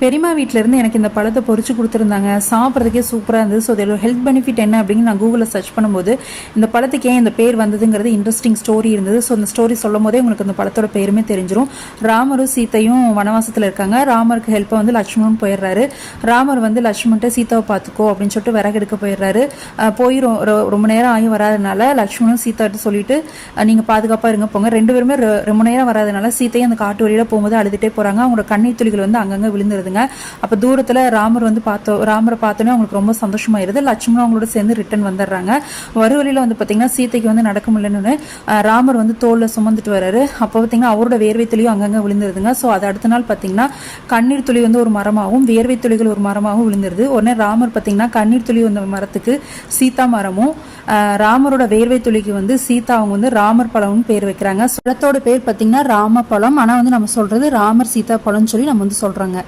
பெரியம்மா வீட்டிலேருந்து எனக்கு இந்த பழத்தை பொறிச்சு கொடுத்துருந்தாங்க. சாப்பிட்றதுக்கே சூப்பராக இருந்தது. ஸோ இதோட ஹெல்த் பெனிஃபிட் என்ன அப்படின்னு நான் கூகுளில் சர்ச் பண்ணும்போது இந்த பழத்துக்கு ஏன் இந்த பேர் வந்ததுங்கிறது இன்ட்ரெஸ்டிங் ஸ்டோரி இருந்தது. ஸோ இந்த ஸ்டோரி சொல்லும் போதே உங்களுக்கு இந்த பழத்தோட பேருமே தெரிஞ்சிடும். ராமரும் சீத்தையும் வனவாசத்தில் இருக்காங்க. ராமருக்கு ஹெல்ப்பை வந்து லட்சுமணன் போயிடுறாரு. ராமர் வந்து லட்சுமண்கிட்ட சீதாவை பார்த்துக்கோ அப்படின்னு சொல்லிட்டு விறகு எடுக்க போயிடுறாரு. போய் ரொம்ப நேரம் ஆகி வராதனால லட்சுமணன் சீதாட்ட சொல்லிட்டு நீங்கள் பாதுகாப்பாக இருங்க போங்க. ரெண்டு பேருமே ரொம்ப நேரம் வராதனால சீத்தையும் அந்த காட்டு வழியில் போகும்போது அழுதுகிட்டே போகிறாங்க. அவங்களோட கண்ணீர் துளிகள் வந்து அங்கங்கே விழுந்துருதுங்க. அப்போ தூரத்தில் ராமரை பார்த்தோன்னே அவங்களுக்கு ரொம்ப சந்தோஷமாயிருது. லட்சுமணன் அவங்களோட சேர்ந்து ரிட்டன் வந்துடுறாங்க. வழியில் வந்து பார்த்தீங்கன்னா சீத்தைக்கு வந்து நடக்க முடியலன்னு ராமர் வந்து தோளில் சுமந்துட்டு வர்றாரு. அப்போ பார்த்தீங்கன்னா அவரோட வேர்வை துளியும் அங்கங்கே விழுந்துருதுங்க. ஸோ அது அடுத்த நாள் பார்த்தீங்கன்னா கண்ணீர் துளி வந்து ஒரு மரமாகவும் வேர்வை துளிகள் ஒரு மரமாகவும் விழுந்துருது. உடனே ராமர் பார்த்தீங்கன்னா கண்ணீர் துளி வந்த மரத்துக்கு சீதா மரமும், ராமரோட வேர்வை துளிக்கு வந்து சீதா அவங்க வந்து ராமர் பழம்னு பேர் வைக்கிறாங்க. பழத்தோட பேர் பார்த்தீங்கன்னா ராம பழம். ஆனால் வந்து நம்ம சொல்றது ராமர் சீதா பழம்னு சொல்லி நம்ம வந்து சொல்றாங்க.